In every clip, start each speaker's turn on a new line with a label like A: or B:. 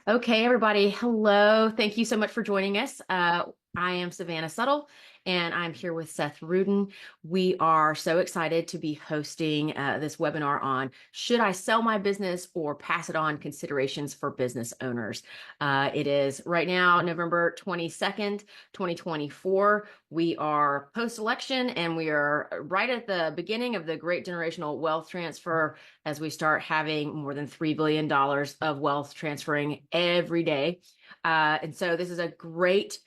A: Okay, everybody. Hello. Thank you so much for joining us. I am Savannah Suttle, and I'm here with Seth Rudin. We are so excited to be hosting this webinar on should I sell my business or pass it on, considerations for business owners. It is right now November 22nd, 2024. We are post-election, and we are right at the beginning of the great generational wealth transfer as we start having more than $3 billion of wealth transferring every day. And so this is a great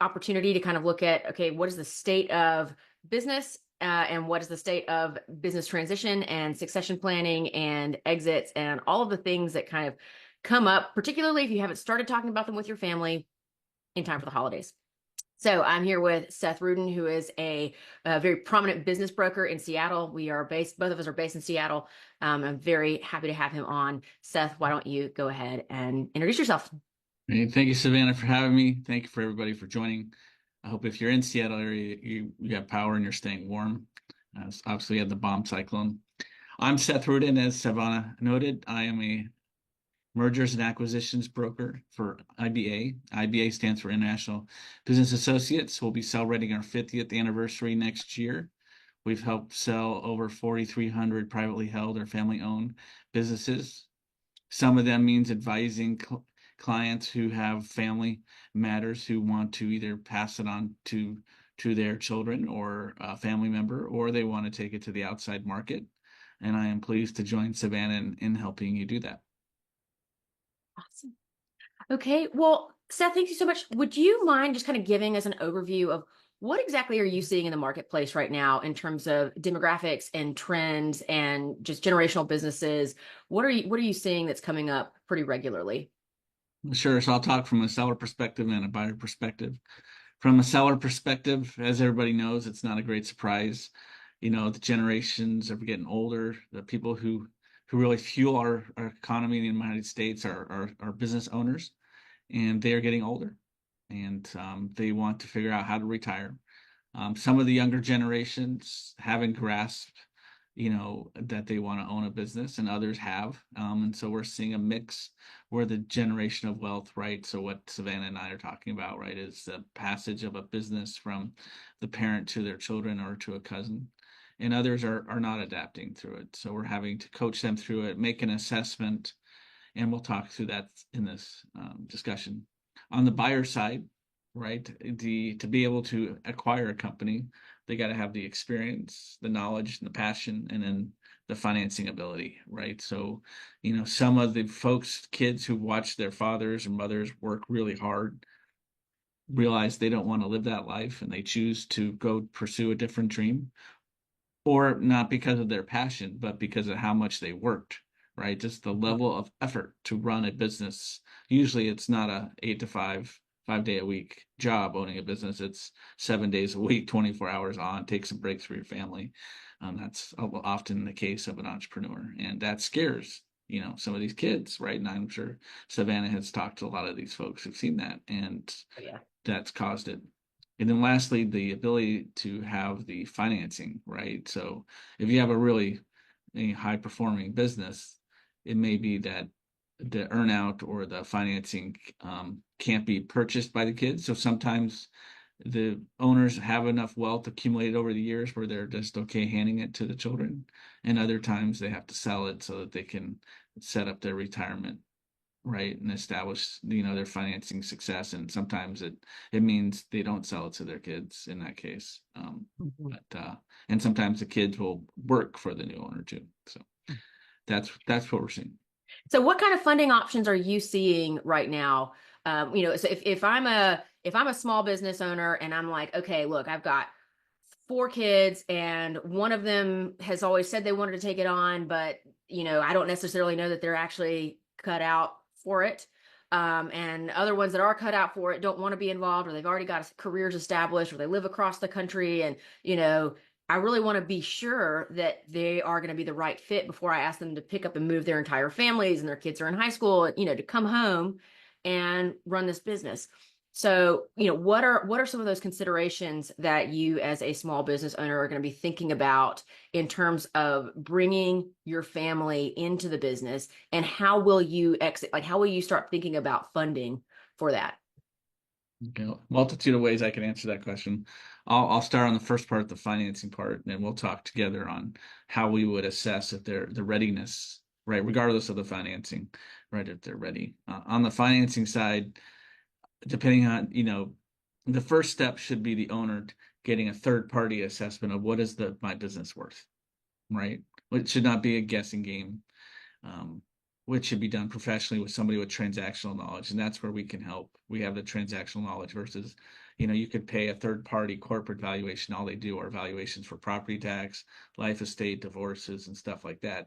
A: opportunity to kind of look at, okay, what is the state of business and what is the state of business transition and succession planning and exits and all of the things that kind of come up, particularly if you haven't started talking about them with your family in time for the holidays. So I'm here with Seth Rudin, who is a very prominent business broker in Seattle. Both of us are based in Seattle. I'm very happy to have him on. Seth, why don't you go ahead and introduce yourself?
B: Hey, thank you, Savannah, for having me. Thank you for everybody for joining. I hope if you're in Seattle area, you have power and you're staying warm. Obviously, we had the bomb cyclone. I'm Seth Rudin, as Savannah noted. I am a mergers and acquisitions broker for IBA. IBA stands for International Business Associates. We'll be celebrating our 50th anniversary next year. We've helped sell over 4,300 privately held or family-owned businesses. Some of them means advising clients who have family matters who want to either pass it on to their children or a family member, or they want to take it to the outside market. And I am pleased to join Savannah in helping you do that.
A: Awesome. Okay, well, Seth, thank you so much. Would you mind just kind of giving us an overview of what exactly are you seeing in the marketplace right now in terms of demographics and trends and just generational businesses? What are you seeing that's coming up pretty regularly?
B: Sure. So I'll talk from a seller perspective and a buyer perspective. From a seller perspective, as everybody knows, it's not a great surprise. The generations are getting older. The people who really fuel our economy in the United States are business owners, and they are getting older, and they want to figure out how to retire. Some of the younger generations haven't grasped, that they want to own a business, and others have. And so we're seeing a mix where the generation of wealth, right? So what Savannah and I are talking about, right, is the passage of a business from the parent to their children or to a cousin. And others are not adapting through it. So we're having to coach them through it, make an assessment, and we'll talk through that in this discussion. On the buyer side, right, to be able to acquire a company, they got to have the experience, the knowledge, and the passion, and then the financing ability, right? So, some of the kids who watch their fathers and mothers work really hard realize they don't want to live that life and they choose to go pursue a different dream, or not because of their passion, but because of how much they worked, right? Just the level of effort to run a business. Usually it's not a 8 to 5, 5 day a week job owning a business. It's 7 days a week, 24 hours on, take some breaks for your family. That's often the case of an entrepreneur. And that scares, some of these kids, right? And I'm sure Savannah has talked to a lot of these folks who've seen that, and
A: Oh, yeah.
B: that's caused it. And then lastly, the ability to have the financing, right? So if you have a high performing business, it may be that the earnout or the financing can't be purchased by the kids. So sometimes the owners have enough wealth accumulated over the years where they're just okay handing it to the children. And other times they have to sell it so that they can set up their retirement, right, and establish their financing success. And sometimes it means they don't sell it to their kids in that case.
A: Mhm.
B: But and sometimes the kids will work for the new owner too. So that's what we're seeing.
A: So what kind of funding options are you seeing right now? So if I'm a small business owner and I'm like, okay, look, I've got four kids and one of them has always said they wanted to take it on, but I don't necessarily know that they're actually cut out for it. And other ones that are cut out for it don't want to be involved, or they've already got careers established, or they live across the country. And, I really want to be sure that they are going to be the right fit before I ask them to pick up and move their entire families and their kids are in high school, to come home and run this business. So, what are some of those considerations that you as a small business owner are going to be thinking about in terms of bringing your family into the business, and how will you exit? Like, how will you start thinking about funding for that?
B: Multitude of ways I can answer that question. I'll start on the first part, the financing part, and then we'll talk together on how we would assess if they're the readiness, right, regardless of the financing, right, if they're ready. On the financing side, depending on, the first step should be the owner getting a third party assessment of what is my business worth, right? It should not be a guessing game, um, which should be done professionally with somebody with transactional knowledge. And that's where we can help. We have the transactional knowledge versus, you could pay a third party corporate valuation. All they do are valuations for property tax, life estate, divorces, and stuff like that.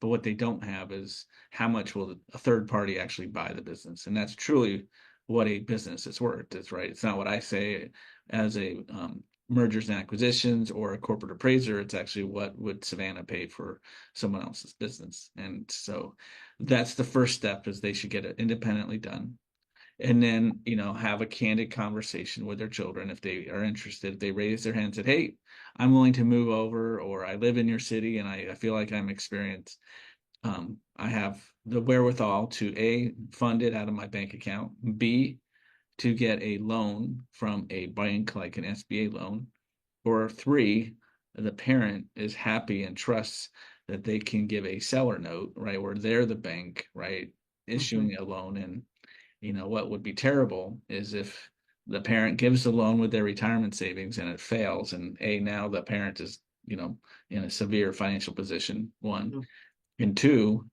B: But what they don't have is how much will a third party actually buy the business. And that's truly what a business is worth. It's right. It's not what I say as a mergers and acquisitions or a corporate appraiser. It's actually what would Savannah pay for someone else's business. And so that's the first step, is they should get it independently done. And then, have a candid conversation with their children if they are interested. If they raise their hand and said, hey, I'm willing to move over, or I live in your city and I feel like I'm experienced. I have the wherewithal to A, fund it out of my bank account, B, to get a loan from a bank like an SBA loan, or three, the parent is happy and trusts that they can give a seller note, right, where they're the bank, right,
A: Mhm.
B: issuing a loan. And what would be terrible is if the parent gives the loan with their retirement savings and it fails, and now the parent is, in a severe financial position, one,
A: Mhm.
B: and two,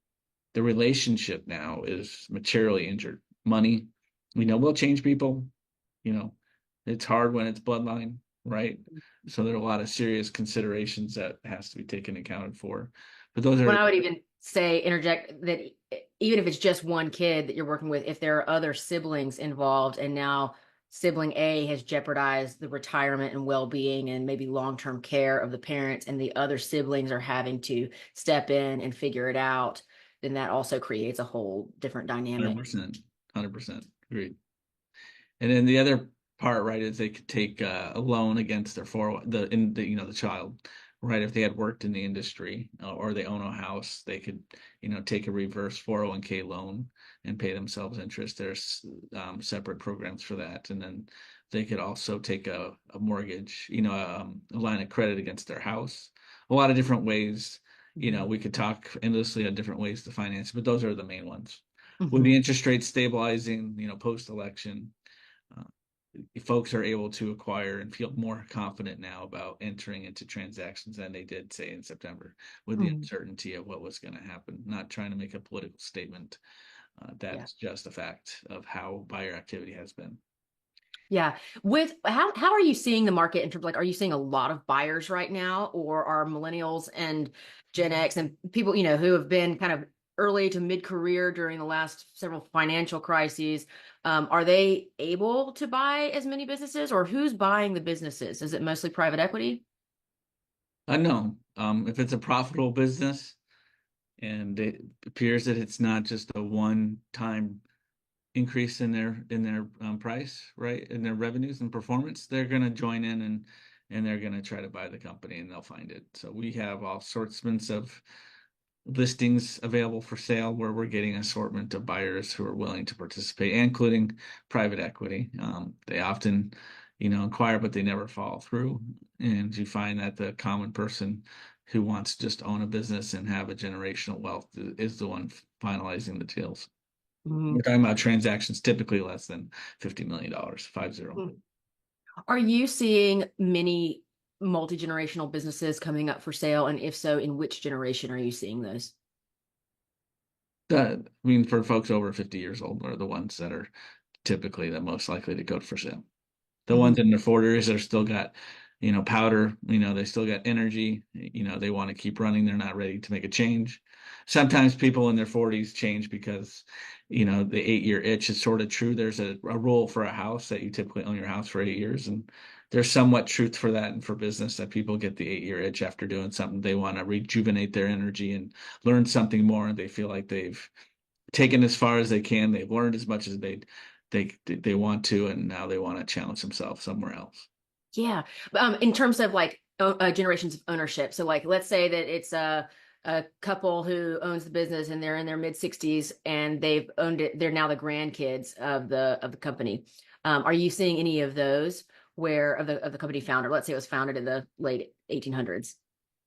B: the relationship now is materially injured. Money, will change people. You know, it's hard when it's bloodline, right? So there are a lot of serious considerations that has to be taken accounted for. But those
A: When
B: are
A: I would even say, interject that even if it's just one kid that you're working with, if there are other siblings involved, and now sibling A has jeopardized the retirement and well-being and maybe long-term care of the parents, and the other siblings are having to step in and figure it out, then that also creates a whole different dynamic.
B: 100%, 100% agreed. And then the other part, right, is they could take a loan against their the child, right? If they had worked in the industry, or they own a house, they could, take a reverse 401k loan and pay themselves interest. There's separate programs for that. And then they could also take a mortgage, a line of credit against their house. A lot of different ways.
A: Mhm.
B: We could talk endlessly on different ways to finance, but those are the main ones. With the
A: Mhm.
B: interest rate stabilizing, post-election, uh, folks are able to acquire and feel more confident now about entering into transactions than they did, say, in September, with the
A: Mhm.
B: uncertainty of what was going to happen. Not trying to make a political statement.
A: Yeah.
B: That's just a fact of how buyer activity has been.
A: Yeah. With how are you seeing the market in terms, like, are you seeing a lot of buyers right now, or are millennials and Gen X and people, who have been kind of early to mid-career during the last several financial crises, are they able to buy as many businesses, or who's buying the businesses? Is it mostly private equity?
B: No, if it's a profitable business and it appears that it's not just a one-time increase in their price, right, in their revenues and performance, they're going to join in, and they're going to try to buy the company, and they'll find it. So we have all sorts of listings available for sale where we're getting an assortment of buyers who are willing to participate, including private equity. They often, inquire, but they never follow through. And you find that the common person who wants to just own a business and have a generational wealth is the one finalizing the deals. We're
A: Mhm.
B: talking about transactions typically less than $50 million, 50.
A: Are you seeing many multi-generational businesses coming up for sale? And if so, in which generation are you seeing those?
B: For folks over 50 years old are the ones that are typically the most likely to go for sale. The ones
A: Mhm.
B: in their 40s are still got, powder, they still got energy, they want to keep running. They're not ready to make a change. Sometimes people in their 40s change because, the 8-year itch is sort of true. There's a rule for a house that you typically own your house for 8 years. And there's somewhat truth for that. And for business, that people get the 8-year itch after doing something. They want to rejuvenate their energy and learn something more. And they feel like they've taken as far as they can. They've learned as much as they they want to, and now they want to challenge themselves somewhere else.
A: Yeah. In terms of like generations of ownership. So like, let's say that it's a couple who owns the business and they're in their mid 60s and they've owned it. They're now the grandkids of the company. Are you seeing any of those where of the company founder? Let's say it was founded in the late 1800s.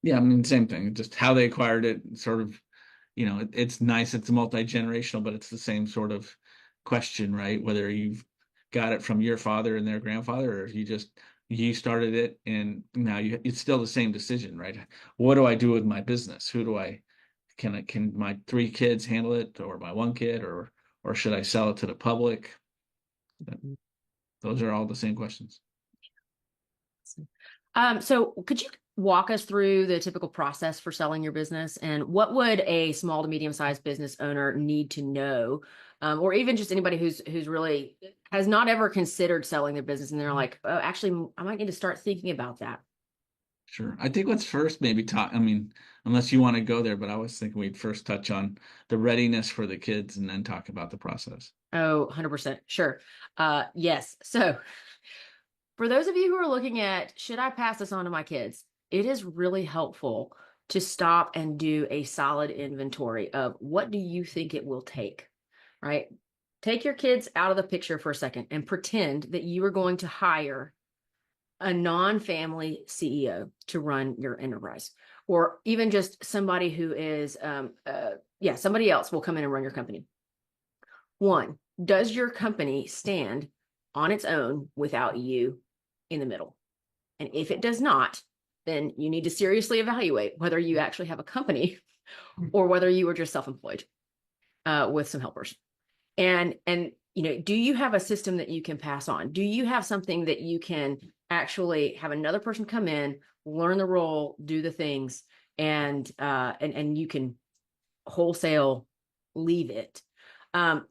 B: Yeah, I mean, same thing. Just how they acquired it, sort of, it's nice. It's multi-generational, but it's the same sort of question, right? Whether you've got it from your father and their grandfather, or you started it and now it's still the same decision, right? What do I do with my business? Can my three kids handle it, or my one kid, or should I sell it to the public? Those are all the same questions.
A: So could you walk us through the typical process for selling your business, and what would a small to medium-sized business owner need to know, or even just anybody who's really has not ever considered selling their business and they're like, oh, actually, I might need to start thinking about that.
B: Sure. I think let's first maybe talk. I mean, unless you want to go there, but I was thinking we'd first touch on the readiness for the kids and then talk about the process.
A: Oh, 100%. Sure. Yes. So for those of you who are looking at, should I pass this on to my kids? It is really helpful to stop and do a solid inventory of what do you think it will take, right? Take your kids out of the picture for a second and pretend that you are going to hire a non-family CEO to run your enterprise, or even just somebody who is, somebody else will come in and run your company. One, does your company stand on its own without you in the middle? And if it does not, then you need to seriously evaluate whether you actually have a company or whether you are just self-employed with some helpers. And do you have a system that you can pass on? Do you have something that you can actually have another person come in, learn the role, do the things, and you can wholesale leave it?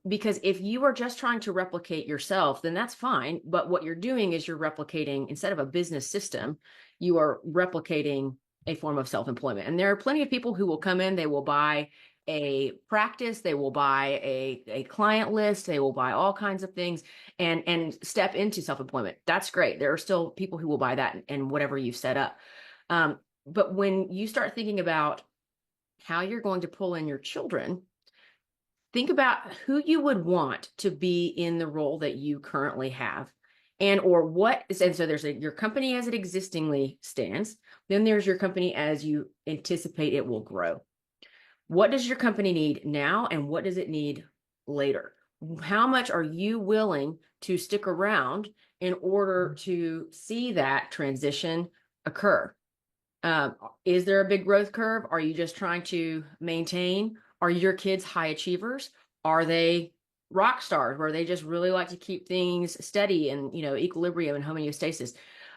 A: Because if you are just trying to replicate yourself, then that's fine. But what you're doing is you're replicating, instead of a business system, you are replicating a form of self-employment. And there are plenty of people who will come in, they will buy a practice, they will buy a client list, they will buy all kinds of things and step into self-employment. That's great. There are still people who will buy that and whatever you've set up. But when you start thinking about how you're going to pull in your children, think about who you would want to be in the role that you currently have. And so there's your company as it existingly stands. Then there's your company as you anticipate it will grow. What does your company need now, and what does it need later? How much are you willing to stick around in order to see that transition occur? Is there a big growth curve? Are you just trying to maintain? Are your kids high achievers? Are they rock stars where they just really like to keep things steady and, equilibrium and homeostasis?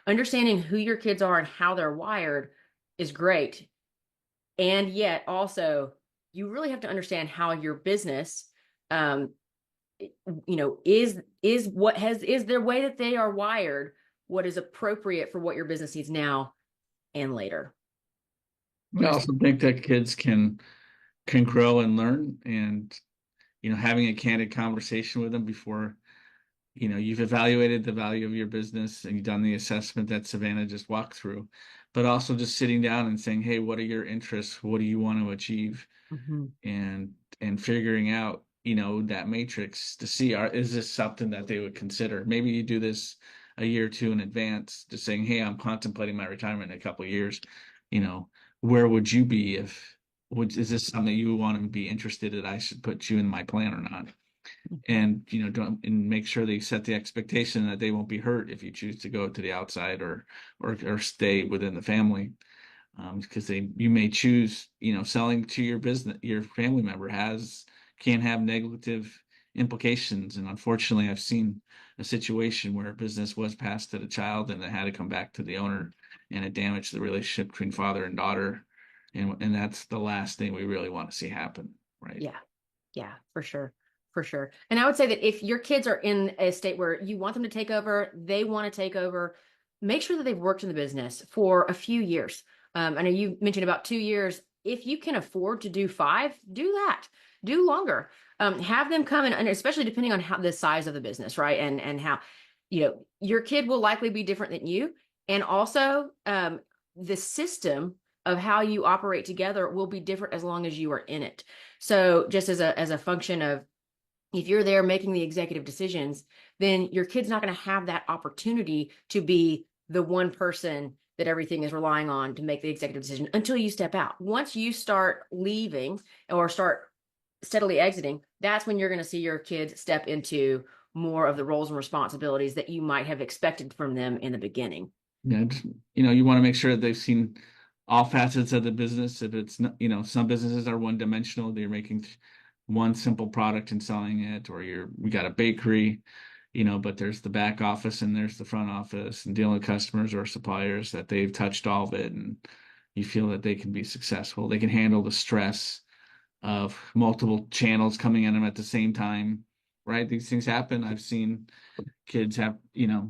A: Understanding who your kids are and how they're wired is great. And yet also, you really have to understand how your business, is their way that they are wired, what is appropriate for what your business needs now and later.
B: I also think that kids can grow and learn, and having a candid conversation with them before you've evaluated the value of your business and you've done the assessment that Savannah just walked through, but also just sitting down and saying, hey, what are your interests? What do you want to achieve?
A: Mm-hmm.
B: And figuring out that matrix to see, is this something that they would consider? Maybe you do this a year or two in advance, just saying, hey, I'm contemplating my retirement in a couple of years. Where would you be is this something you want to be interested in? I should put you in my plan or not? And don't, and make sure they set the expectation that they won't be hurt if you choose to go to the outside or stay within the family, because you may choose, selling to your family member can have negative implications. And unfortunately, I've seen a situation where a business was passed to the child and it had to come back to the owner, and it damaged the relationship between father and daughter, and that's the last thing we really want to see happen, right?
A: Yeah, for sure. For sure. And I would say that if your kids are in a state where you want them to take over, they want to take over, make sure that they've worked in the business for a few years. I know you mentioned about 2 years. If you can afford to do 5, do that. do longer. Have them come in, and especially depending on how the size of the business, right? And how, your kid will likely be different than you. And also, the system of how you operate together will be different as long as you are in it. So just as a function of, if you're there making the executive decisions, then your kid's not going to have that opportunity to be the one person that everything is relying on to make the executive decision until you step out. Once you start leaving or start steadily exiting, that's when you're going to see your kids step into more of the roles and responsibilities that you might have expected from them in the beginning.
B: Yeah, you want to make sure that they've seen all facets of the business. If it's not, some businesses are one dimensional. They're making one simple product and selling it, or we got a bakery, but there's the back office and there's the front office and dealing with customers or suppliers that they've touched all of it, and you feel that they can be successful. They can handle the stress of multiple channels coming at them at the same time, right? These things happen. I've seen kids have,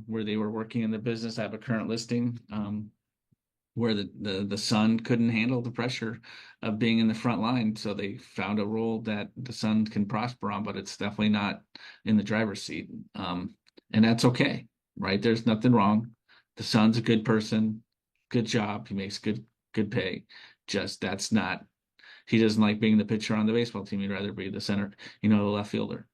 B: where they were working in the business. I have a current listing where the son couldn't handle the pressure of being in the front line. So they found a role that the son can prosper on, but it's definitely not in the driver's seat. And that's okay, right? There's nothing wrong. The son's a good person, good job. He makes good pay. Just that's not, he doesn't like being the pitcher on the baseball team. He'd rather be the center, the left fielder.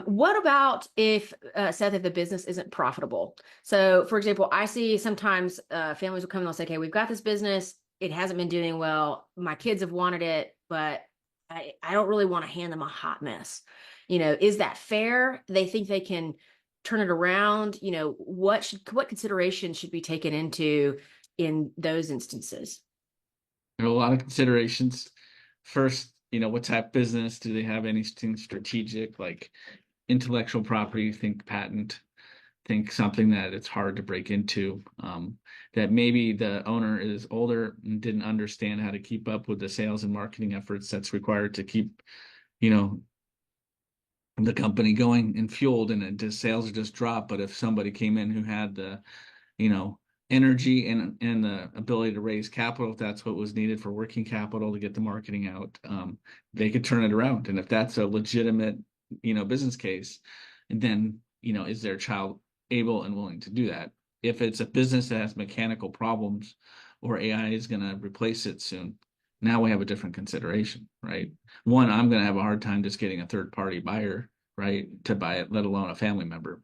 A: What about if, Seth, if the business isn't profitable? So, for example, I see sometimes families will come and they'll say, okay, we've got this business. It hasn't been doing well. My kids have wanted it, but I don't really want to hand them a hot mess. Is that fair? They think they can turn it around. What consideration should be taken into in those instances?
B: There are a lot of considerations. First, what type of business? Do they have anything strategic, like intellectual property? Think patent, think something that it's hard to break into. That maybe the owner is older and didn't understand how to keep up with the sales and marketing efforts that's required to keep, the company going and fueled, and the sales are just dropped. But if somebody came in who had the, you know, energy and the ability to raise capital, if that's what was needed for working capital to get the marketing out, they could turn it around. And if that's a legitimate, business case, then, is their child able and willing to do that? If it's a business that has mechanical problems or AI is going to replace it soon, now we have a different consideration, right? One, I'm going to have a hard time just getting a third party buyer, right, to buy it, let alone a family member.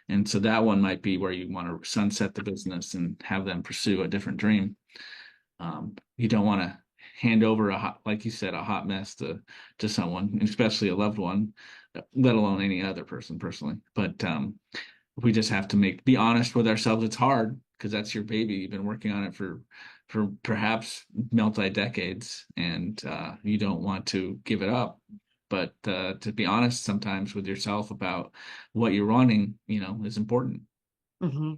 B: And so that one might be where you want to sunset the business and have them pursue a different dream. You don't want to hand over like you said, a hot mess to someone, especially a loved one, let alone any other person personally. But we just have to be honest with ourselves. It's hard because that's your baby. You've been working on it for perhaps multi-decades, and you don't want to give it up. But to be honest sometimes with yourself about what you're running, is important.
A: Mm-hmm.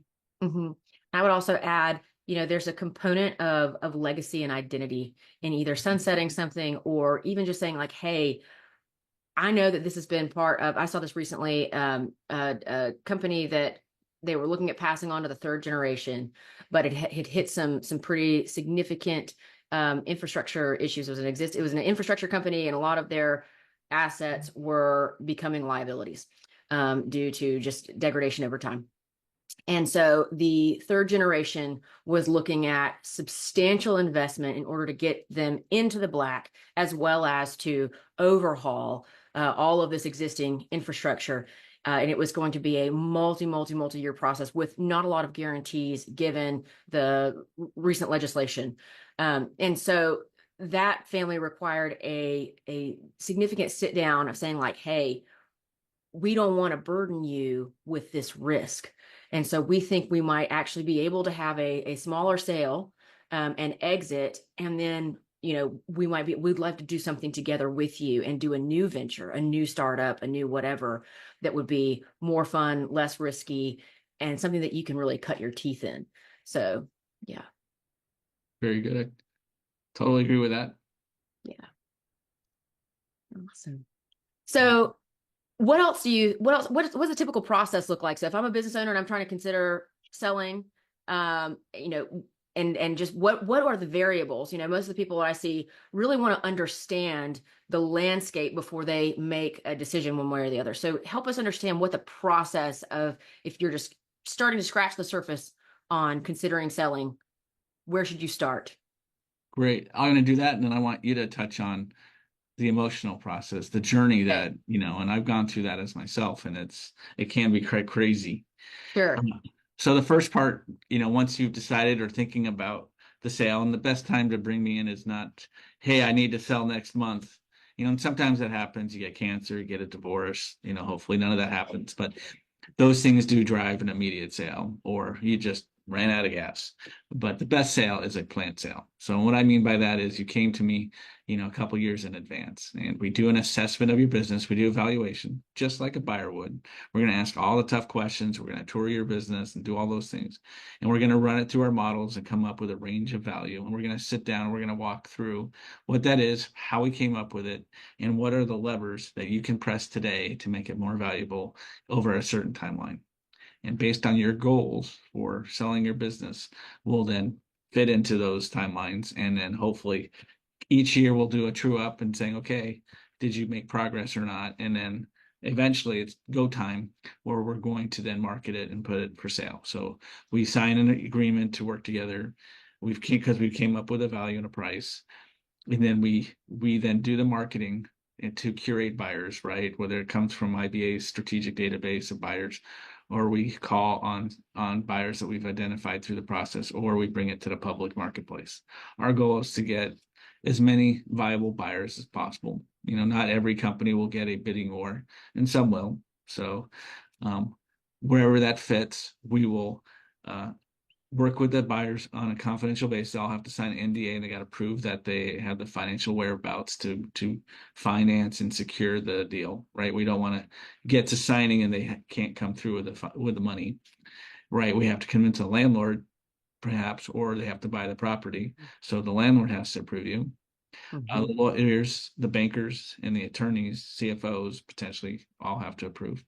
A: Mm-hmm. I would also add, there's a component of legacy and identity in either sunsetting something or even just saying like, hey, I know that this has been part of, I saw this recently, a company that they were looking at passing on to the third generation, but it had hit some pretty significant infrastructure issues. It was an infrastructure company, and a lot of their assets were becoming liabilities due to just degradation over time. And so the third generation was looking at substantial investment in order to get them into the black, as well as to overhaul all of this existing infrastructure. And it was going to be a multi-year process with not a lot of guarantees given the recent legislation. And so that family required a significant sit down of saying like, hey, we don't want to burden you with this risk. And so we think we might actually be able to have a smaller sale and exit. And then, we'd love to do something together with you and do a new venture, a new startup, a new whatever that would be more fun, less risky, and something that you can really cut your teeth in. So, yeah.
B: Very good. I totally agree with that.
A: Yeah. Awesome. So, what's a typical process look like? So if I'm a business owner and I'm trying to consider selling, and and just what are the variables? Most of the people that I see really want to understand the landscape before they make a decision one way or the other. So help us understand what the process of, if you're just starting to scratch the surface on considering selling, where should you start?
B: Great. I'm going to do that. And then I want you to touch on the emotional process, the journey
A: Okay.
B: that, and I've gone through that as myself, and it can be quite crazy.
A: Sure.
B: Um, So the first part, once you've decided or thinking about the sale, and the best time to bring me in is not, hey, I need to sell next month. And sometimes that happens. You get cancer, you get a divorce, hopefully none of that happens. But those things do drive an immediate sale, or you just ran out of gas. But the best sale is a plant sale. So what I mean by that is you came to me, a couple years in advance, and we do an assessment of your business. We do evaluation, just like a buyer would. We're going to ask all the tough questions. We're going to tour your business and do all those things. And we're going to run it through our models and come up with a range of value. And we're going to sit down and we're going to walk through what that is, how we came up with it, and what are the levers that you can press today to make it more valuable over a certain timeline. And based on your goals for selling your business, we'll then fit into those timelines. And then hopefully each year we'll do a true up and saying, okay, did you make progress or not? And then eventually it's go time where we're going to then market it and put it for sale. So we sign an agreement to work together. Because we came up with a value and a price. And then we then do the marketing and to curate buyers, right? Whether it comes from IBA's strategic database of buyers, or we call on buyers that we've identified through the process, or we bring it to the public marketplace. Our goal is to get as many viable buyers as possible. Not every company will get a bidding war, and some will. So wherever that fits, we will work with the buyers on a confidential basis. I'll have to sign an NDA, and they got to prove that they have the financial whereabouts to finance and secure the deal, right? We don't want to get to signing and they can't come through with the money, right? We have to convince a landlord, perhaps, or they have to buy the property. So the landlord has to approve you.
A: Mhm.
B: The lawyers, the bankers, and the attorneys, CFOs, potentially all have to approve.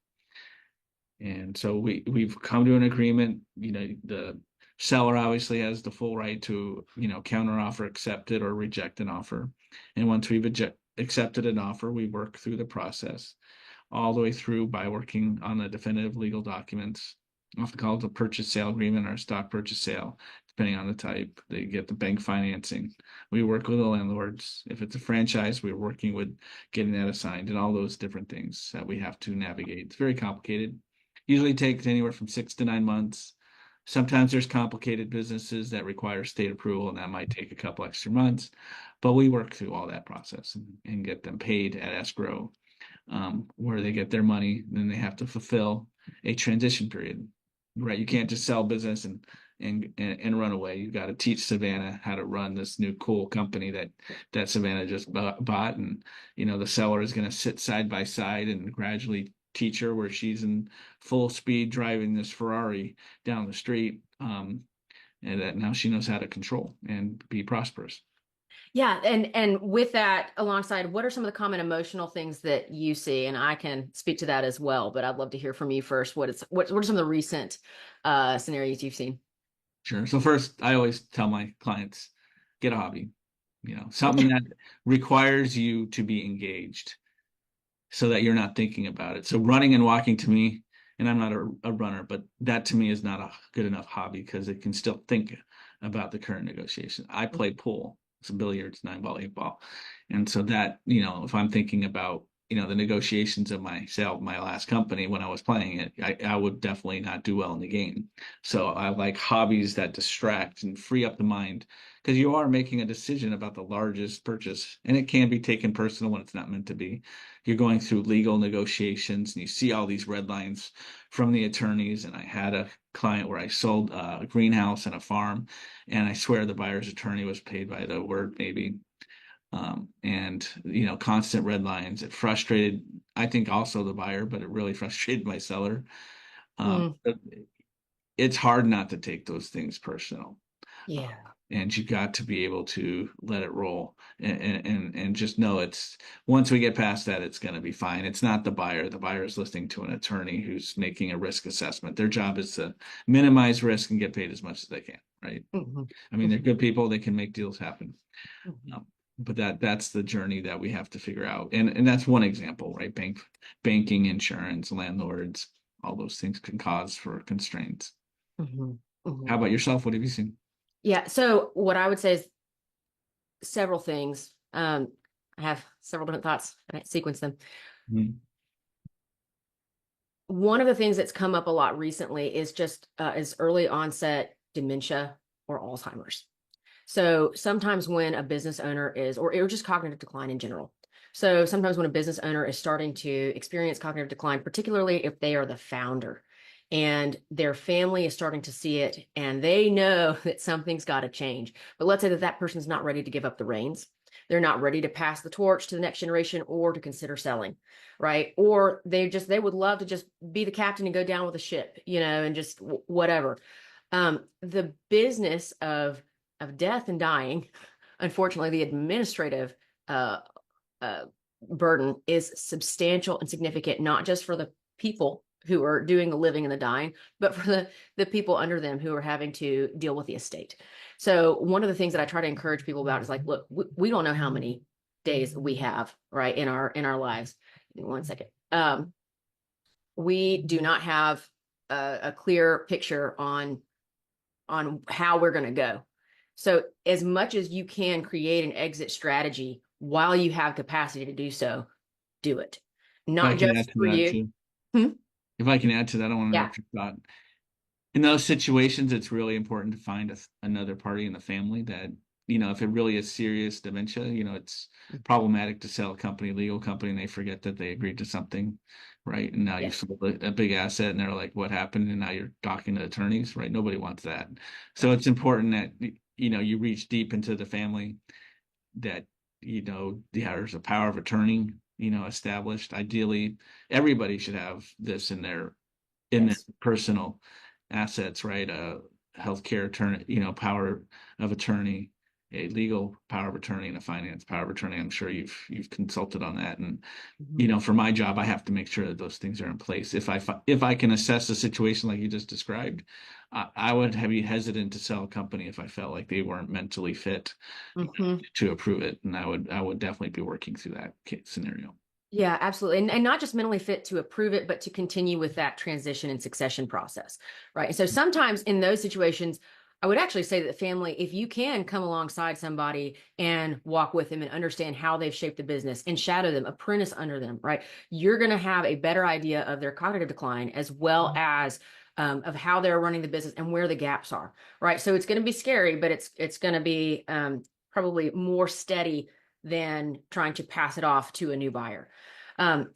B: And so we've come to an agreement. The seller obviously has the full right to, counter offer, accept it, or reject an offer. And once we've accepted an offer, we work through the process all the way through by working on the definitive legal documents, often called a purchase sale agreement or a stock purchase sale, depending on the type. They get the bank financing. We work with the landlords. If it's a franchise, we're working with getting that assigned and all those different things that we have to navigate. It's very complicated. Usually takes anywhere from 6 to 9 months. Sometimes there's complicated businesses that require state approval, and that might take a couple extra months. But we work through all that process and get them paid at escrow, where they get their money. Then they have to fulfill a transition period, right? You can't just sell business and run away. You got to teach Savannah how to run this new cool company that Savannah just bought, and the seller is going to sit side by side and gradually teach her, where she's in full speed driving this Ferrari down the street, and that now she knows how to control and be prosperous.
A: Yeah, and with that alongside, what are some of the common emotional things that you see? And I can speak to that as well, but I'd love to hear from you first. What are some of the recent scenarios you've seen?
B: Sure. So first, I always tell my clients, get a hobby, something that requires you to be engaged so that you're not thinking about it. So running and walking to me, and I'm not a runner, but that to me is not a good enough hobby because it can still think about the current negotiation. I play pool. It's a billiards, 9 ball, 8 ball. And so that, if I'm thinking about, the negotiations of my sale of my last company when I was playing it, I would definitely not do well in the game. So I like hobbies that distract and free up the mind, because you are making a decision about the largest purchase, and it can be taken personal when it's not meant to be. You're going through legal negotiations and you see all these red lines from the attorneys. And I had a client where I sold a greenhouse and a farm, and I swear the buyer's attorney was paid by the word maybe. And constant red lines. It frustrated, I think, also the buyer, but it really frustrated my seller.
A: Mm,
B: It's hard not to take those things personal.
A: yeah.
B: And you got to be able to let it roll and just know it's once we get past that, it's going to be fine. It's not the buyer. The buyer is listening to an attorney who's making a risk assessment. Their job is to minimize risk and get paid as much as they can. right?
A: Mhm.
B: I mean, they're good people. They can make deals happen.
A: Mhm.
B: But that's the journey that we have to figure out. And that's one example, right? Banking, insurance, landlords, all those things can cause for constraints.
A: Mhm.
B: How
A: Mhm.
B: about yourself? What have you seen?
A: Yeah. So what I would say is several things. I have several different thoughts and I sequence them.
B: Mhm.
A: One of the things that's come up a lot recently is just is early onset dementia or Alzheimer's. So sometimes when a business owner is, or just cognitive decline in general. So sometimes when a business owner is starting to experience cognitive decline, particularly if they are the founder and their family is starting to see it and they know that something's got to change. But let's say that that person's not ready to give up the reins. They're not ready to pass the torch to the next generation or to consider selling, right? Or they would love to just be the captain and go down with the ship, and just whatever. The business of death and dying, unfortunately, the administrative uh, uh, burden is substantial and significant, not just for the people who are doing the living and the dying, but for the people under them who are having to deal with the estate. So one of the things that I try to encourage people about is like, look, we don't know how many days we have right in our lives. Give me 1 second. We do not have a clear picture on how we're going to go. So as much as you can create an exit strategy while you have capacity to do so, do it.
B: If I
A: Not
B: can
A: just
B: add to
A: for
B: that
A: you.
B: too.
A: Hmm?
B: If I can add to that, I don't want to
A: Yeah.
B: interrupt your thought. In those situations, it's really important to find another party in the family that, if it really is serious dementia, it's problematic to sell a company, legal company, and they forget that they agreed to something, right? And now you've
A: Yes.
B: sold a big asset and they're like, what happened? And now you're talking to attorneys, right? Nobody wants that. So
A: Right.
B: it's important that, you reach deep into the family, that, there's a power of attorney, established. Ideally, everybody should have this in their
A: Yes.
B: personal assets, right? Healthcare attorney, power of attorney, a legal power of attorney, and a finance power of attorney. I'm sure you've consulted on that, and
A: Mhm.
B: for my job, I have to make sure that those things are in place. If I can assess a situation like you just described, I would be hesitant to sell a company if I felt like they weren't mentally fit
A: Mhm.
B: to approve it, and I would definitely be working through that scenario.
A: Yeah, absolutely. And not just mentally fit to approve it, but to continue with that transition and succession process. Right. And so sometimes in those situations, I would actually say that the family, if you can come alongside somebody and walk with them and understand how they've shaped the business and shadow them, apprentice under them, right, you're going to have a better idea of their cognitive decline as well as of how they're running the business and where the gaps are. Right. So it's going to be scary, but it's going to be probably more steady than trying to pass it off to a new buyer, um,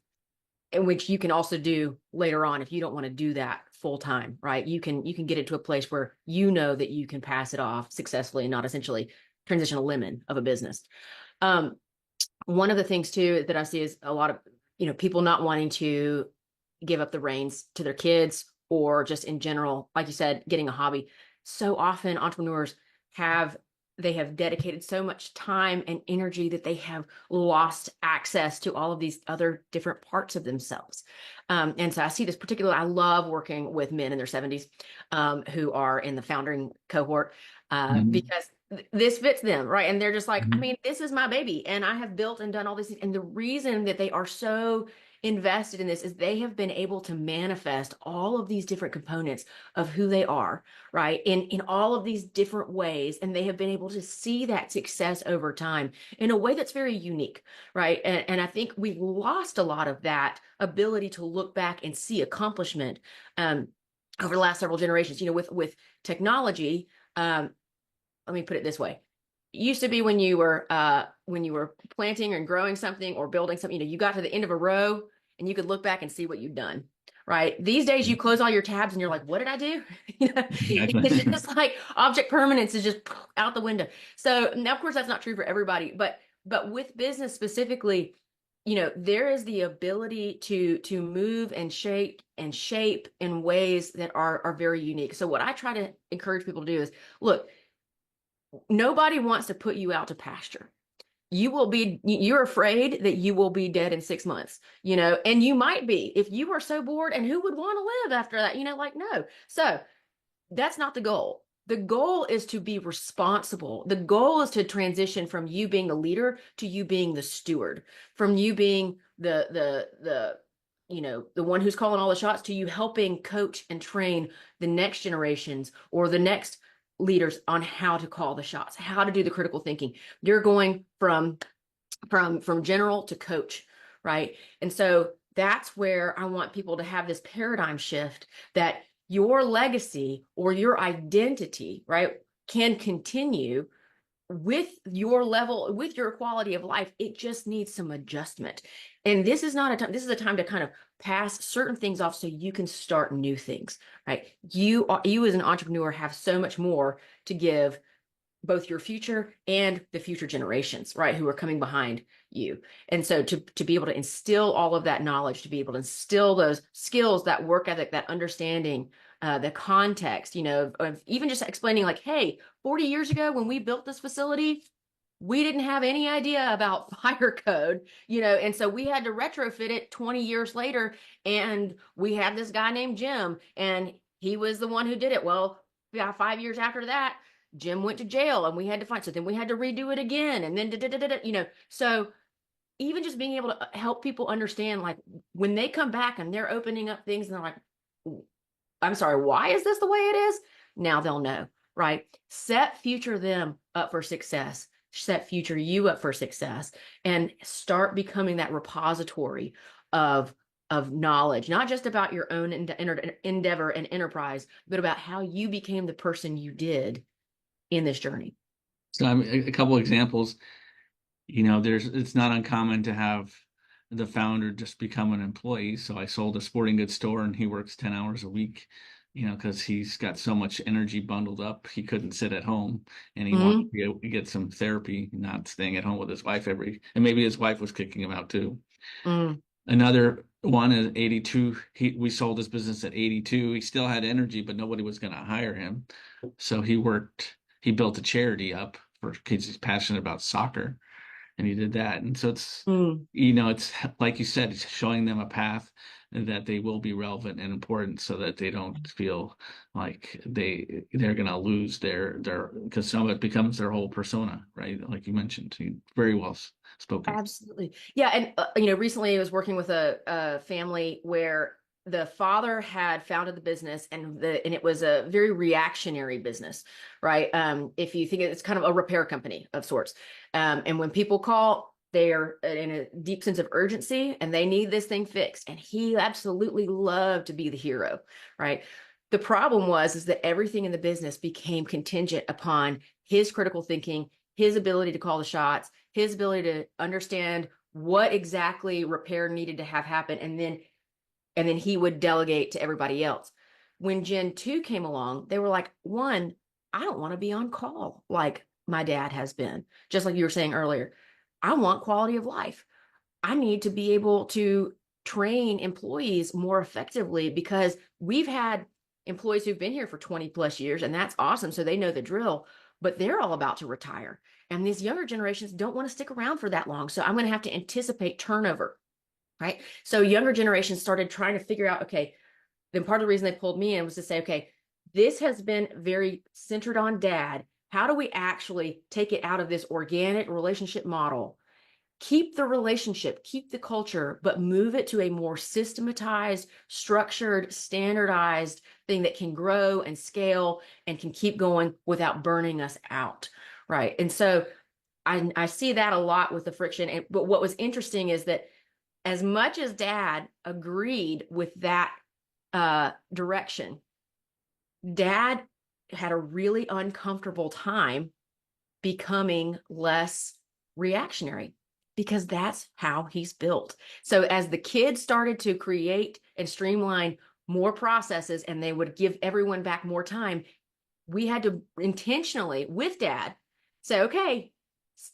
A: in which you can also do later on if you don't want to do that full time, right? You can get it to a place where you know that you can pass it off successfully and not essentially transition a lemon of a business. Um, One of the things too that I see is a lot of people not wanting to give up the reins to their kids or just in general, like you said, getting a hobby. So often entrepreneurs have they have dedicated so much time and energy that they have lost access to all of these other different parts of themselves. And so I see this particularly, I love working with men in their 70s who are in the founding cohort
B: Mhm.
A: because this fits them, right? And they're just like, I
B: Mhm.
A: mean, this is my baby, and I have built and done all these things. And the reason that they are so invested in this is they have been able to manifest all of these different components of who they are, right? In all of these different ways, and they have been able to see that success over time in a way that's very unique, right? And I think we've lost a lot of that ability to look back and see accomplishment um, over the last several generations. With technology. Let me put it this way. It used to be when you were planting and growing something or building something, you got to the end of a row and you could look back and see what you've done. Right. These days you close all your tabs and you're like, what did I do? It's
B: Exactly.
A: just like object permanence is just out the window. So now, of course, that's not true for everybody, but with business specifically, there is the ability to move and shape in ways that are very unique. So what I try to encourage people to do is look, nobody wants to put you out to pasture. You're afraid that you will be dead in 6 months, and you might be if you are so bored, and who would want to live after that? Like, no. So that's not the goal. The goal is to be responsible. The goal is to transition from you being the leader to you being the steward, from you being the one who's calling all the shots to you helping coach and train the next generations or the next leaders on how to call the shots, how to do the critical thinking. You're going from general to coach, right? And so that's where I want people to have this paradigm shift that your legacy or your identity, right, can continue with your level, with your quality of life. It just needs some adjustment. And this is not a time, this is a time to kind of pass certain things off so you can start new things, right? You as an entrepreneur have so much more to give both your future and the future generations, right, who are coming behind you. And so to be able to instill all of that knowledge, to be able to instill those skills, that work ethic, that understanding, the context, of even just explaining like, hey, 40 years ago when we built this facility, we didn't have any idea about fire code, and so we had to retrofit it 20 years later. And we had this guy named Jim, and he was the one who did it. Well, yeah, 5 years after that, Jim went to jail and we had to find, so then we had to redo it again. And then, so even just being able to help people understand, like when they come back and they're opening up things and they're like, I'm sorry, why is this the way it is? Now they'll know, right? Set future them up for success, set future you up for success, and start becoming that repository of knowledge, not just about your own endeavor and enterprise, but about how you became the person you did in this journey.
B: So a couple examples, it's not uncommon to have the founder just become an employee. So I sold a sporting goods store and he works 10 hours a week, because he's got so much energy bundled up. He couldn't sit at home and he wanted to be able to get some therapy, not staying at home with his wife and maybe his wife was kicking him out too. Another one is 82. We sold his business at 82. He still had energy, but nobody was going to hire him. So he built a charity up for kids. He's passionate about soccer and he did that. And so it's, it's like you said, it's showing them a path that they will be relevant and important so that they don't feel like they're going to lose their, because some of it becomes their whole persona, right? Like you mentioned, very well spoken.
A: Absolutely. Yeah. And, recently I was working with a family where the father had founded the business and it was a very reactionary business, right? If you think it's kind of a repair company of sorts. And when people call, they are in a deep sense of urgency and they need this thing fixed. And he absolutely loved to be the hero, right? The problem is that everything in the business became contingent upon his critical thinking, his ability to call the shots, his ability to understand what exactly repair needed to have happen. And then he would delegate to everybody else. When Gen 2 came along, they were like, one, I don't want to be on call like my dad has been, just like you were saying earlier. I want quality of life. I need to be able to train employees more effectively because we've had employees who've been here for 20 plus years, and that's awesome. So they know the drill, but they're all about to retire. And these younger generations don't want to stick around for that long. So I'm going to have to anticipate turnover, right? So younger generations started trying to figure out, okay, then part of the reason they pulled me in was to say, okay, this has been very centered on dad. How do we actually take it out of this organic relationship model, keep the relationship, keep the culture, but move it to a more systematized, structured, standardized thing that can grow and scale and can keep going without burning us out, right? And so I see that a lot with the friction. But what was interesting is that as much as dad agreed with that direction, dad had a really uncomfortable time becoming less reactionary because that's how he's built. So as the kids started to create and streamline more processes and they would give everyone back more time, we had to intentionally with dad say, okay,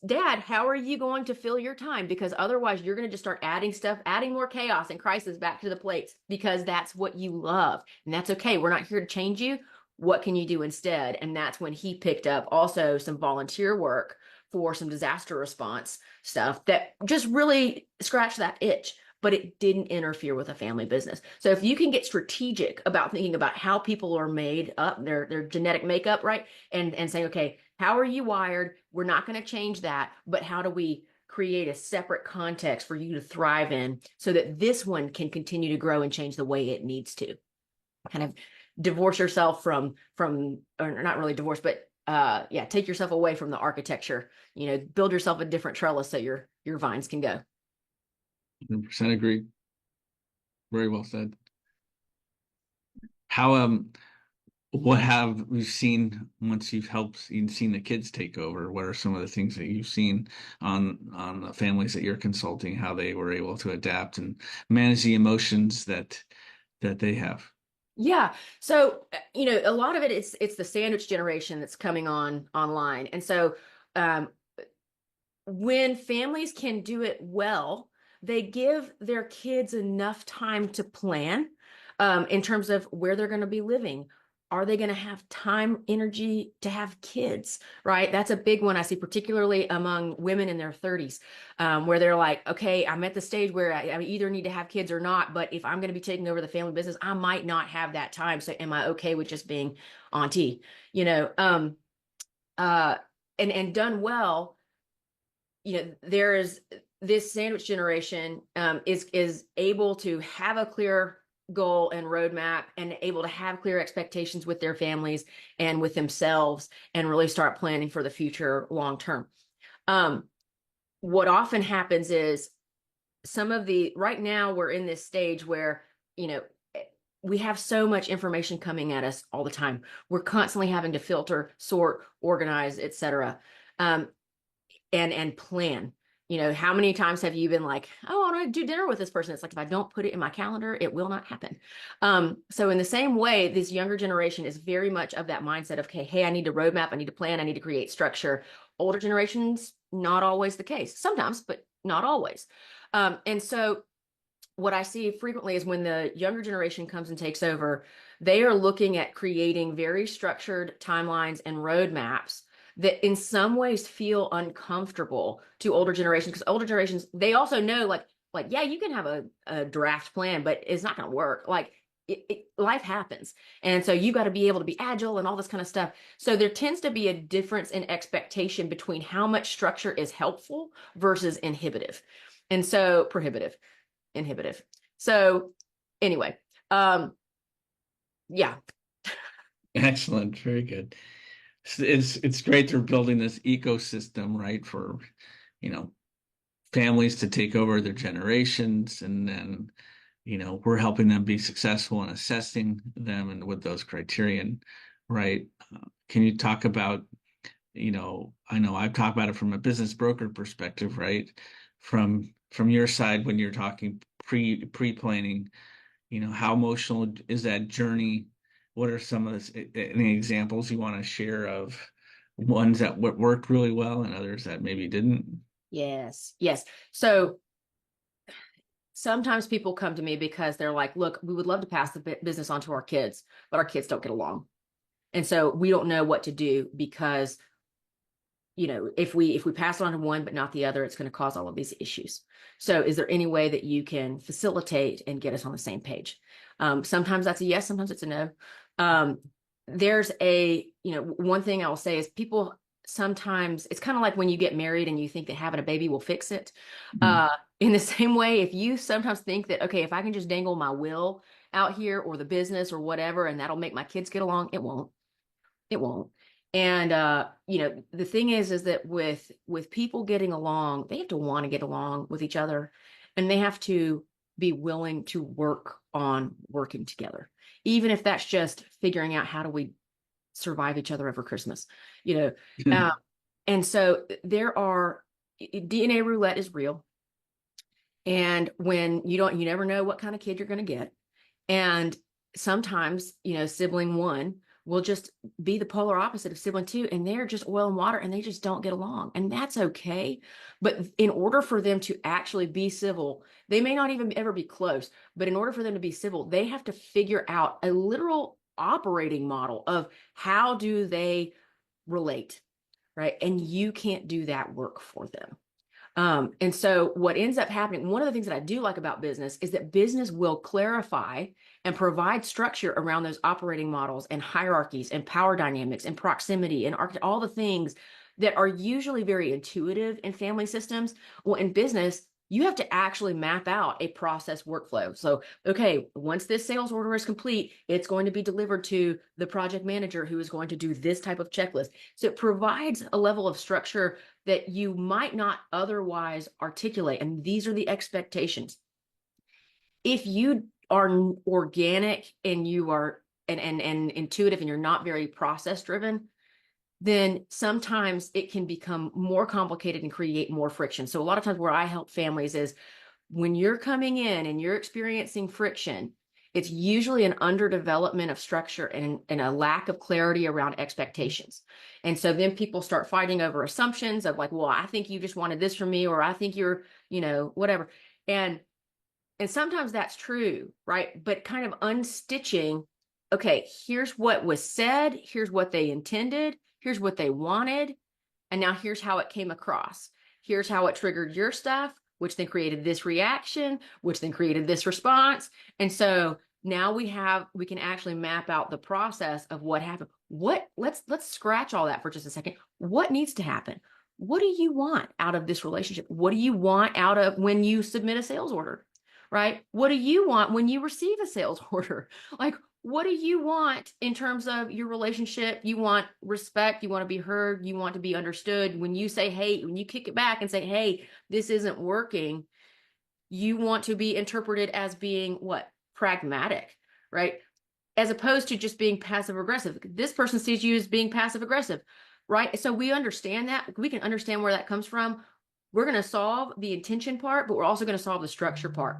A: dad, how are you going to fill your time? Because otherwise you're going to just start adding stuff, adding more chaos and crisis back to the plates because that's what you love. And that's okay. We're not here to change you. What can you do instead? And that's when he picked up also some volunteer work for some disaster response stuff that just really scratched that itch. but it didn't interfere with a family business. So if you can get strategic about thinking about how people are made up, their genetic makeup, right? And saying, okay, how are you wired? We're not going to change that, but how do we create a separate context for you to thrive in so that this one can continue to grow and change the way it needs to? Kind of divorce yourself from, or not really divorce, but yeah, take yourself away from the architecture, build yourself a different trellis so your vines can go.
B: 100% agree. Very well said. How what have you seen once you've seen the kids take over? What are some of the things that you've seen on the families that you're consulting, how they were able to adapt and manage the emotions that they have?
A: Yeah. So, a lot of it's the sandwich generation that's coming online. And so, um, when families can do it well, they give their kids enough time to plan, in terms of where they're going to be living. Are they going to have time, energy to have kids? Right. That's a big one I see, particularly among women in their 30s, where they're like, okay, I'm at the stage where I either need to have kids or not. But if I'm going to be taking over the family business, I might not have that time. So am I okay with just being auntie? You know, uh, and done well, there is this sandwich generation, is able to have a clear goal and roadmap and able to have clear expectations with their families and with themselves and really start planning for the future long term. What often happens is right now we're in this stage where, we have so much information coming at us all the time. We're constantly having to filter, sort, organize, etc. And plan. How many times have you been like, oh, I want to do dinner with this person? It's like, if I don't put it in my calendar, it will not happen. So in the same way, this younger generation is very much of that mindset of, okay, hey, I need to roadmap, I need to plan, I need to create structure. Older generations, not always the case. Sometimes, but not always. And so what I see frequently is when the younger generation comes and takes over, they are looking at creating very structured timelines and roadmaps that in some ways feel uncomfortable to older generations, because older generations, they also know, like, yeah, you can have a draft plan, but it's not going to work. Like, life happens. And so you got to be able to be agile and all this kind of stuff. So there tends to be a difference in expectation between how much structure is helpful versus inhibitive. So anyway, yeah.
B: Excellent, very good. It's great they're building this ecosystem, right, for families to take over their generations, and then we're helping them be successful in assessing them and with those criterion, right? Can you talk about, I know I've talked about it from a business broker perspective, right? From your side, when you're talking pre-planning, how emotional is that journey? What are some of any examples you want to share of ones that worked really well and others that maybe didn't?
A: Yes. So sometimes people come to me because they're like, look, we would love to pass the business on to our kids, but our kids don't get along. And so we don't know what to do because, if we pass it on to one but not the other, it's going to cause all of these issues. So is there any way that you can facilitate and get us on the same page? Sometimes that's a yes, sometimes it's a no. There's one thing I will say is, people sometimes, it's kind of like when you get married and you think that having a baby will fix it. In the same way, if you sometimes think that, okay, if I can just dangle my will out here or the business or whatever, and that'll make my kids get along, it won't. It won't. And the thing is that with people getting along, they have to want to get along with each other, and they have to be willing to work on working together, even if that's just figuring out how do we survive each other over Christmas,
B: Mhm.
A: and so DNA roulette is real. And when you never know what kind of kid you're going to get. And sometimes, sibling one will just be the polar opposite of sibling two, and they're just oil and water and they just don't get along. And that's okay. But in order for them to actually be civil, they may not even ever be close, but in order for them to be civil, they have to figure out a literal operating model of how do they relate, right? And you can't do that work for them. And so what ends up happening, one of the things that I do like about business is that business will clarify and provide structure around those operating models and hierarchies and power dynamics and proximity and all the things that are usually very intuitive in family systems. Well, in business, you have to actually map out a process workflow. So, okay, once this sales order is complete, it's going to be delivered to the project manager who is going to do this type of checklist. So it provides a level of structure that you might not otherwise articulate. And these are the expectations. If you are organic and you are and intuitive and you're not very process driven, then sometimes it can become more complicated and create more friction. So a lot of times where I help families is when you're coming in and you're experiencing friction, it's usually an underdevelopment of structure and a lack of clarity around expectations. And so then people start fighting over assumptions of like, well, I think you just wanted this from me, or I think you're, whatever. And sometimes that's true, right? But kind of unstitching, okay, here's what was said, here's what they intended, here's what they wanted, and now here's how it came across. Here's how it triggered your stuff, which then created this reaction, which then created this response. And so now we can actually map out the process of what happened. Let's scratch all that for just a second. What needs to happen? What do you want out of this relationship? What do you want out of when you submit a sales order, right? What do you want when you receive a sales order? Like, what do you want in terms of your relationship? You want respect. You want to be heard. You want to be understood. When you say, hey, when you kick it back and say, hey, this isn't working, you want to be interpreted as being what? Pragmatic, right? As opposed to just being passive aggressive. This person sees you as being passive aggressive, right? So we understand that. We can understand where that comes from. We're going to solve the intention part, but we're also going to solve the structure part.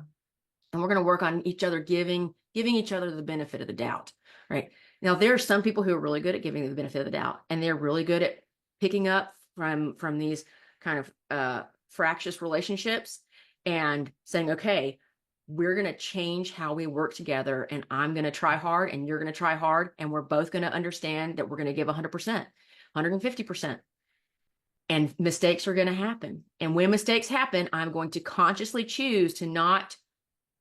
A: And we're going to work on each other giving each other the benefit of the doubt, right? Now, there are some people who are really good at giving the benefit of the doubt, and they're really good at picking up from these kind of fractious relationships and saying, okay, we're going to change how we work together, and I'm going to try hard, and you're going to try hard, and we're both going to understand that we're going to give 100%, 150%. And mistakes are going to happen. And when mistakes happen, I'm going to consciously choose to not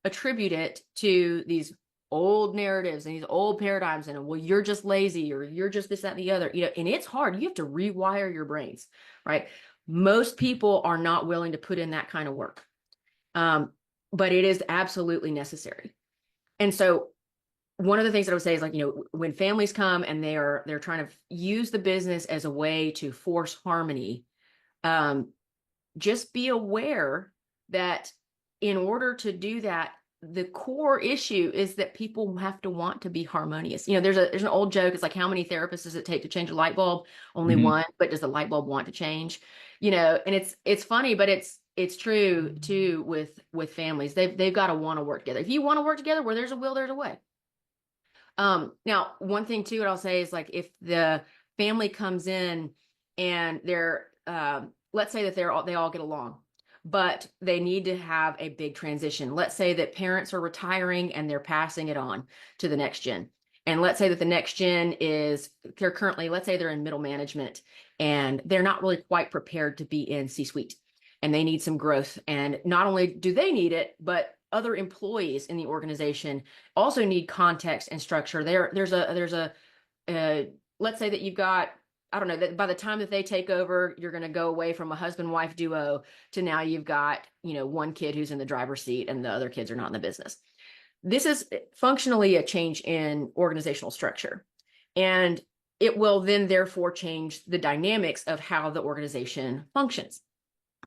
A: attribute it to these old narratives and these old paradigms and, well, you're just lazy, or you're just this, that, and the other, and it's hard. You have to rewire your brains, right? Most people are not willing to put in that kind of work. But it is absolutely necessary. And so one of the things that I would say is, like, when families come and they're trying to use the business as a way to force harmony, just be aware that in order to do that, the core issue is that people have to want to be harmonious. There's an old joke. It's like, how many therapists does it take to change a light bulb? Only one. But does the light bulb want to change? And it's funny, but it's true too with families. They've got to want to work together. If you want to work together, where there's a will, there's a way. Now, one thing too, what I'll say is, like, if the family comes in and they're, let's say that they all get along, but they need to have a big transition. Let's say that parents are retiring and they're passing it on to the next gen. And let's say that the next gen let's say they're in middle management and they're not really quite prepared to be in C-suite, and they need some growth. And not only do they need it, but other employees in the organization also need context and structure. There's a let's say that you've got, I don't know, that by the time that they take over, you're going to go away from a husband-wife duo to now you've got, one kid who's in the driver's seat and the other kids are not in the business. This is functionally a change in organizational structure. And it will then therefore change the dynamics of how the organization functions.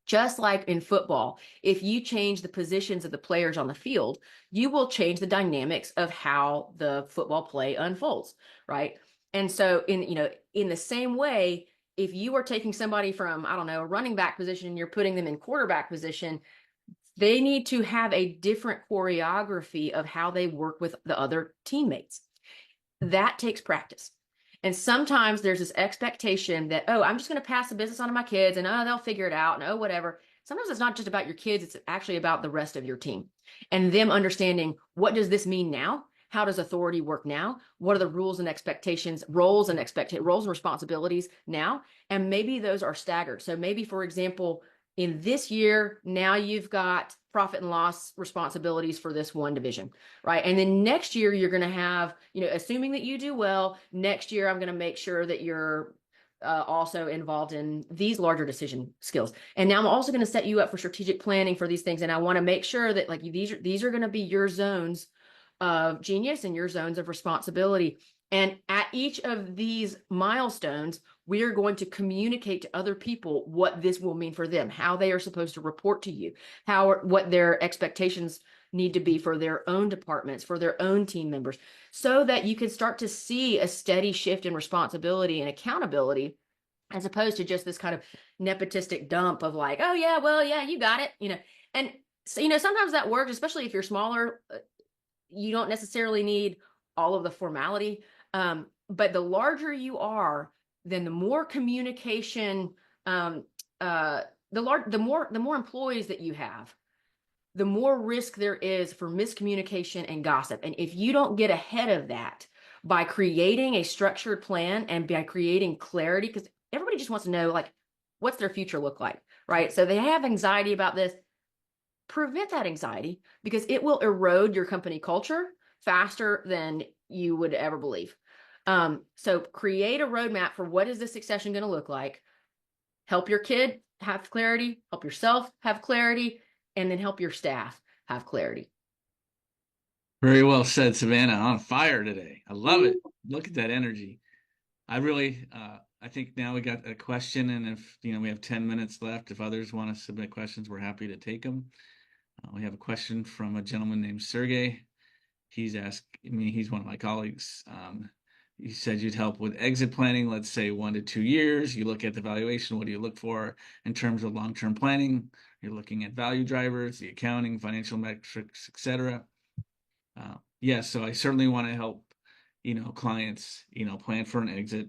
A: Just like in football, if you change the positions of the players on the field, you will change the dynamics of how the football play unfolds, right? And so in the same way, if you are taking somebody from, I don't know, a running back position and you're putting them in quarterback position, they need to have a different choreography of how they work with the other teammates. That takes practice. And sometimes there's this expectation that, oh, I'm just going to pass the business on to my kids and, oh, they'll figure it out and, oh, whatever. Sometimes it's not just about your kids. It's actually about the rest of your team and them understanding, what does this mean now? How does authority work now? What are the rules and expectations, roles and responsibilities now? And maybe those are staggered. So maybe, for example, in this year, now you've got profit and loss responsibilities for this one division, right? And then next year, you're going to have, assuming that you do well, next year, I'm going to make sure that you're also involved in these larger decision skills. And now I'm also going to set you up for strategic planning for these things. And I want to make sure that like these are going to be your zones of genius and your zones of responsibility. And at each of these milestones, we are going to communicate to other people what this will mean for them, how they are supposed to report to you, what their expectations need to be for their own departments, for their own team members, so that you can start to see a steady shift in responsibility and accountability, as opposed to just this kind of nepotistic dump of like, oh yeah, well, yeah, you got it. And so, sometimes that works, especially if you're smaller. You don't necessarily need all of the formality. But the larger you are, then the more communication, the more employees that you have, the more risk there is for miscommunication and gossip. And if you don't get ahead of that by creating a structured plan and by creating clarity, because everybody just wants to know, like, what's their future look like, right? So they have anxiety about this. Prevent that anxiety, because it will erode your company culture faster than you would ever believe. So create a roadmap for what is the succession going to look like. Help your kid have clarity, help yourself have clarity, and then help your staff have clarity.
B: Very well said, Savannah. On fire today. I love it. Look at that energy. I think now we got a question, and if we have 10 minutes left, if others want to submit questions, we're happy to take them. We have a question from a gentleman named Sergey. He's one of my colleagues. He said you'd help with exit planning, let's say 1 to 2 years. You look at the valuation. What do you look for in terms of long-term planning? You're looking at value drivers, the accounting, financial metrics, etc. Yes, so I certainly want to help, clients, plan for an exit.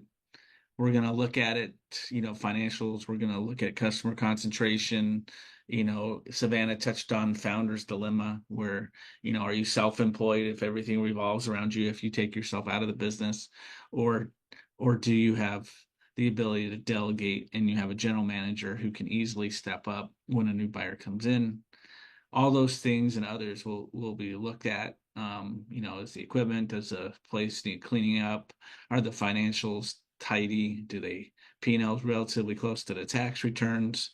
B: We're going to look at it, financials. We're going to look at customer concentration. Savannah touched on founder's dilemma, where, are you self-employed if everything revolves around you, if you take yourself out of the business, or do you have the ability to delegate and you have a general manager who can easily step up when a new buyer comes in? All those things and others will be looked at. Is the equipment, does the place need cleaning up? Are the financials tidy? Do they P&Ls relatively close to the tax returns?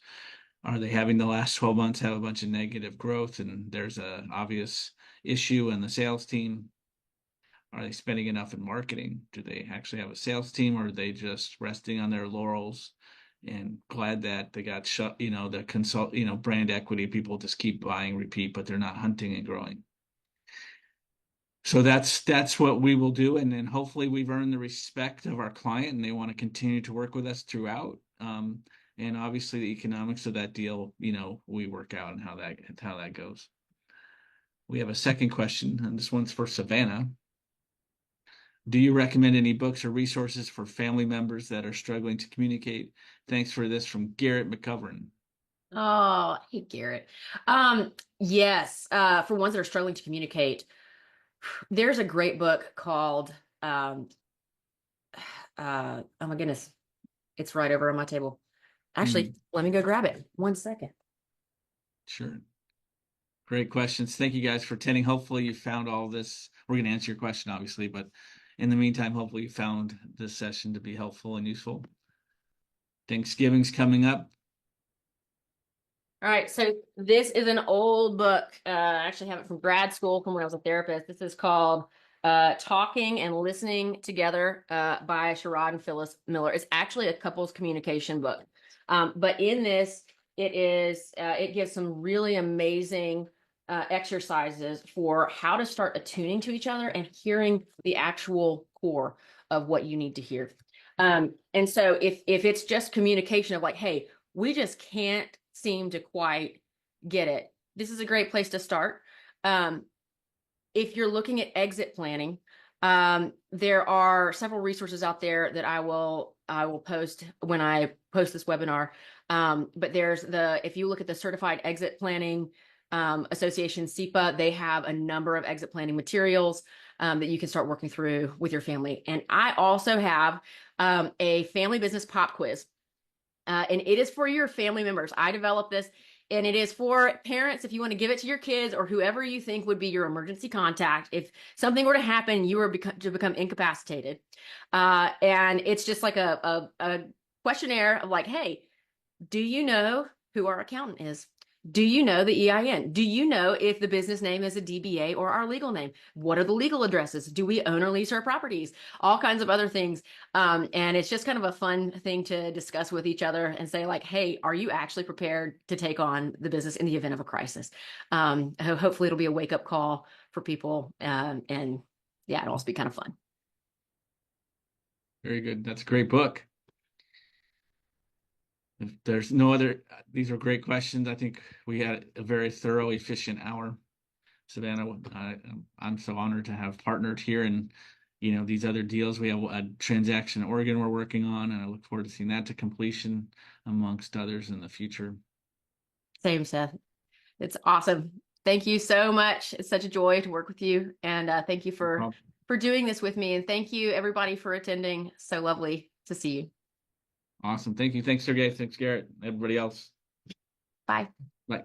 B: Are they having the last 12 months have a bunch of negative growth and there's an obvious issue in the sales team? Are they spending enough in marketing? Do they actually have a sales team, or are they just resting on their laurels and glad that they got shut, the brand equity, people just keep buying repeat, but they're not hunting and growing. So that's what we will do. And then hopefully we've earned the respect of our client and they want to continue to work with us throughout. And obviously the economics of that deal, we work out and how that goes. We have a second question, and this one's for Savannah. Do you recommend any books or resources for family members that are struggling to communicate? Thanks for this, from Garrett McGovern.
A: Oh, hey, Garrett. Yes, for ones that are struggling to communicate, there's a great book called, oh my goodness, it's right over on my table. Actually, let me go grab it. 1 second.
B: Sure. Great questions. Thank you guys for attending. Hopefully you found all this. We're going to answer your question, obviously, but in the meantime, hopefully you found this session to be helpful and useful. Thanksgiving's coming up.
A: All right, so this is an old book. I actually have it from grad school, from when I was a therapist. This is called Talking and Listening Together by Sherrod and Phyllis Miller. It's actually a couples communication book. But in this, it gives some really amazing exercises for how to start attuning to each other and hearing the actual core of what you need to hear. And so if it's just communication of like, hey, we just can't seem to quite get it, this is a great place to start. If you're looking at exit planning, there are several resources out there that I will post when I post this webinar. But if you look at the Certified Exit Planning Association, CEPA, they have a number of exit planning materials that you can start working through with your family. And I also have a family business pop quiz And it is for your family members. I developed this, and it is for parents if you want to give it to your kids or whoever you think would be your emergency contact if something were to happen, you were to become incapacitated. And it's just like a questionnaire of like, hey, do you know who our accountant is? Do you know the EIN? Do you know if the business name is a DBA or our legal name? What are the legal addresses? Do we own or lease our properties? All kinds of other things. And it's just kind of a fun thing to discuss with each other and say like, hey, are you actually prepared to take on the business in the event of a crisis? Hopefully it'll be a wake up call for people. And yeah, it'll also be kind of fun.
B: Very good. That's a great book. If there's no other, these were great questions. I think we had a very thorough, efficient hour. Savannah, I'm so honored to have partnered here and these other deals. We have a transaction in Oregon we're working on, and I look forward to seeing that to completion amongst others in the future.
A: Same, Seth. It's awesome. Thank you so much. It's such a joy to work with you. And thank you for doing this with me. And thank you everybody for attending. So lovely to see you.
B: Awesome. Thank you. Thanks, Sergey. Thanks, Garrett. Everybody else.
A: Bye.
B: Bye.